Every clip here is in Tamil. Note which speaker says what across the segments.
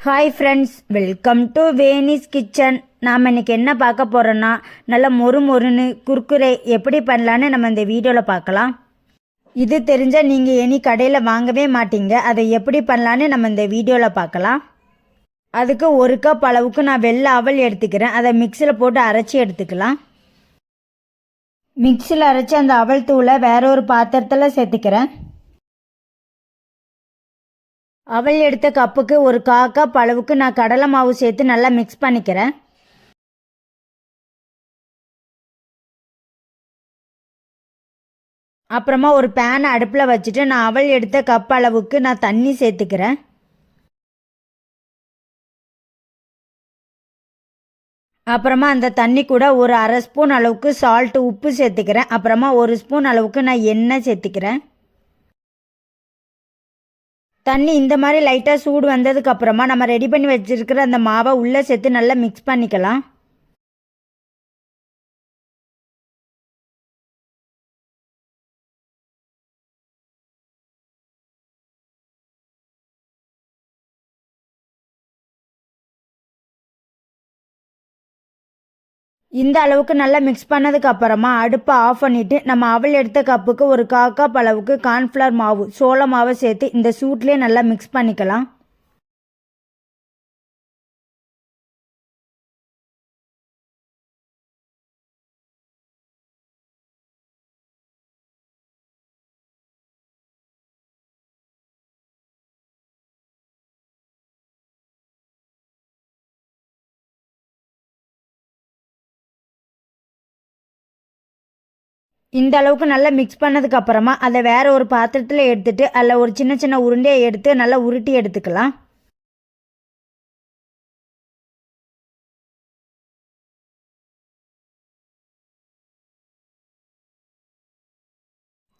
Speaker 1: Hi friends, welcome to Venice kitchen. நாம் இன்றைக்கி என்ன பார்க்க போகிறோன்னா, நல்லா மொறுன்னு குர்குரே எப்படி பண்ணலான்னு நம்ம இந்த வீடியோவில் பார்க்கலாம். இது தெரிஞ்சால் நீங்கள் இனி கடையில் வாங்கவே மாட்டீங்க. அதை எப்படி பண்ணலான்னு நம்ம இந்த வீடியோவில் பார்க்கலாம். அதுக்கு 1 கப் அளவுக்கு நான் வெள்ளை அவல் எடுத்துக்கிறேன். அதை மிக்சியில் போட்டு அரைச்சி எடுத்துக்கலாம். மிக்சியில் அரைச்சி அந்த அவல் தூளை வேற ஒரு பாத்திரத்தில் சேர்த்துக்கிறேன். அவல் எடுத்த கப்புக்கு 1/4 கப் அளவுக்கு நான் கடலை மாவு சேர்த்து நல்லா மிக்ஸ் பண்ணிக்கிறேன். அப்புறமா ஒரு பேனை அடுப்பில் வச்சுட்டு நான் அவல் எடுத்த கப் அளவுக்கு நான் தண்ணி சேர்த்துக்கிறேன். அப்புறமா அந்த தண்ணி கூட ஒரு 1/2 ஸ்பூன் அளவுக்கு சால்ட்டு உப்பு சேர்த்துக்கிறேன். அப்புறமா 1 ஸ்பூன் அளவுக்கு நான் எண்ணெய் சேர்த்துக்கிறேன். தண்ணி இந்த மாதிரி லைட்டாக சூடு வந்ததுக்கு அப்புறமா நம்ம ரெடி பண்ணி வச்சுருக்கிற அந்த மாவை உள்ளே சேர்த்து நல்லா மிக்ஸ் பண்ணிக்கலாம். இந்த அளவுக்கு நல்லா மிக்ஸ் பண்ணதுக்கு அப்புறமா அடுப்பை ஆஃப் பண்ணிவிட்டு நம்ம அவல் எடுத்த கப்புக்கு 1/4 கப் அளவுக்கு கார்ன்ஃப்ளவர் மாவு சோள மாவை சேர்த்து இந்த சூட்லேயே நல்லா மிக்ஸ் பண்ணிக்கலாம். இந்த அளவுக்கு நல்லா மிக்ஸ் பண்ணதுக்கு அப்புறமா அதை வேற ஒரு பாத்திரத்தில் எடுத்துட்டு அதில் ஒரு சின்ன சின்ன உருண்டையை எடுத்து நல்லா உருட்டி எடுத்துக்கலாம்.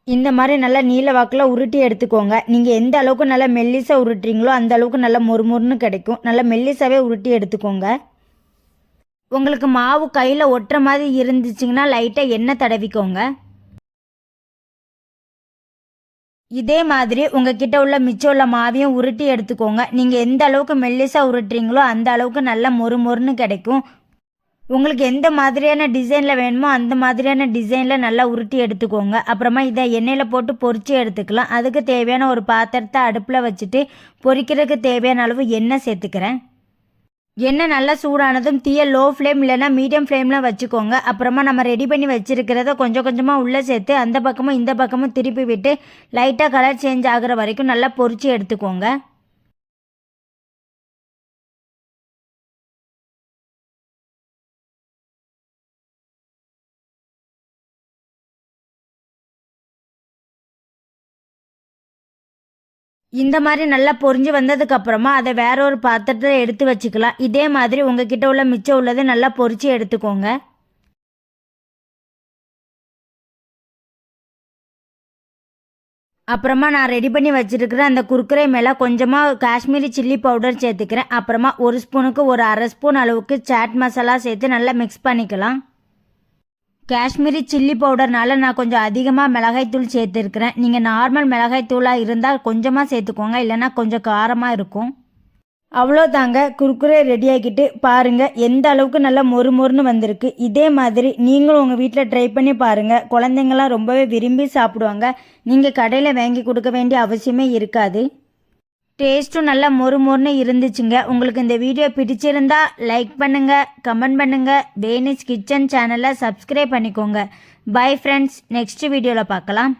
Speaker 1: இந்த மாதிரி நல்லா நீல வாக்கில் உருட்டி எடுத்துக்கோங்க. நீங்கள் எந்த அளவுக்கு நல்லா மெல்லிசாக உருட்டுறீங்களோ அந்த அளவுக்கு நல்லா மொறுமொறுன்னு கிடைக்கும். நல்லா மெல்லிசாவே உருட்டி எடுத்துக்கோங்க. உங்களுக்கு மாவு கையில் ஒட்டுற மாதிரி இருந்துச்சுங்கன்னா லைட்டாக எண்ணெய் தடவிக்கோங்க. இதே மாதிரி உங்ககிட்ட உள்ள மிச்சம் உள்ள மாவையும் உருட்டி எடுத்துக்கோங்க. நீங்கள் எந்த அளவுக்கு மெல்லிசாக உருட்டுறீங்களோ அந்த அளவுக்கு நல்லா மொறுன்னு கிடைக்கும். உங்களுக்கு எந்த மாதிரியான டிசைனில் வேணுமோ அந்த மாதிரியான டிசைனில் நல்லா உருட்டி எடுத்துக்கோங்க. அப்புறமா இதை எண்ணெயில் போட்டு பொரித்து எடுத்துக்கலாம். அதுக்கு தேவையான ஒரு பாத்திரத்தை அடுப்பில் வச்சுட்டு பொரிக்கிறதுக்கு தேவையான அளவு எண்ணெய் சேர்த்துக்கிறேன். எண்ணெய் நல்லா சூடானதும் தீயை லோ ஃப்ளேம் இல்லைன்னா மீடியம் ஃப்ளேமில் வச்சுக்கோங்க. அப்புறமா நம்ம ரெடி பண்ணி வச்சுருக்கிறத கொஞ்சம் கொஞ்சமாக உள்ளே சேர்த்து அந்த பக்கமும் இந்த பக்கமும் திருப்பி விட்டு லைட்டாக கலர் சேஞ்ச் ஆகிற வரைக்கும் நல்லா பொரித்து எடுத்துக்கோங்க. இந்த மாதிரி நல்லா பொரிஞ்சு வந்ததுக்கப்புறமா அதை வேற ஒரு பாத்திரத்தில் எடுத்து வச்சுக்கலாம். இதே மாதிரி உங்ககிட்ட உள்ள மிச்சம் உள்ளதை நல்லா பொரிச்சு எடுத்துக்கோங்க. அப்புறமா நான் ரெடி பண்ணி வச்சுருக்கிற அந்த குர்குரே மேலே கொஞ்சமாக காஷ்மீரி சில்லி பவுடர் சேர்த்துக்கிறேன். அப்புறமா 1 ஸ்பூனுக்கு ஒரு 1/2 ஸ்பூன் அளவுக்கு சாட் மசாலா சேர்த்து நல்லா மிக்ஸ் பண்ணிக்கலாம். காஷ்மீரி சில்லி பவுடர்னால நான் கொஞ்சம் அதிகமாக மிளகாய்த்தூள் சேர்த்துருக்கிறேன். நீங்கள் நார்மல் மிளகாய்த்தூளாக இருந்தால் கொஞ்சமாக சேர்த்துக்கோங்க, இல்லைன்னா கொஞ்சம் காரமாக இருக்கும். அவ்வளோதாங்க, குர்குரே ரெடி ஆக்கிட்டு பாருங்கள் எந்த அளவுக்கு நல்லா மொறுன்னு வந்திருக்கு. இதே மாதிரி நீங்களும் உங்கள் வீட்டில் ட்ரை பண்ணி பாருங்கள். குழந்தைங்களாம் ரொம்பவே விரும்பி சாப்பிடுவாங்க. நீங்கள் கடையில் வாங்கி கொடுக்க வேண்டிய அவசியமே இருக்காது. டேஸ்ட்டும் நல்லா மொறுன்னு இருந்துச்சுங்க. உங்களுக்கு இந்த வீடியோ பிடிச்சிருந்தா லைக் பண்ணுங்கள், கமெண்ட் பண்ணுங்கள். வேனிஸ் கிச்சன் சேனலை சப்ஸ்கிரைப் பண்ணிக்கோங்க. பை ஃப்ரெண்ட்ஸ், நெக்ஸ்ட் வீடியோவில் பார்க்கலாம்.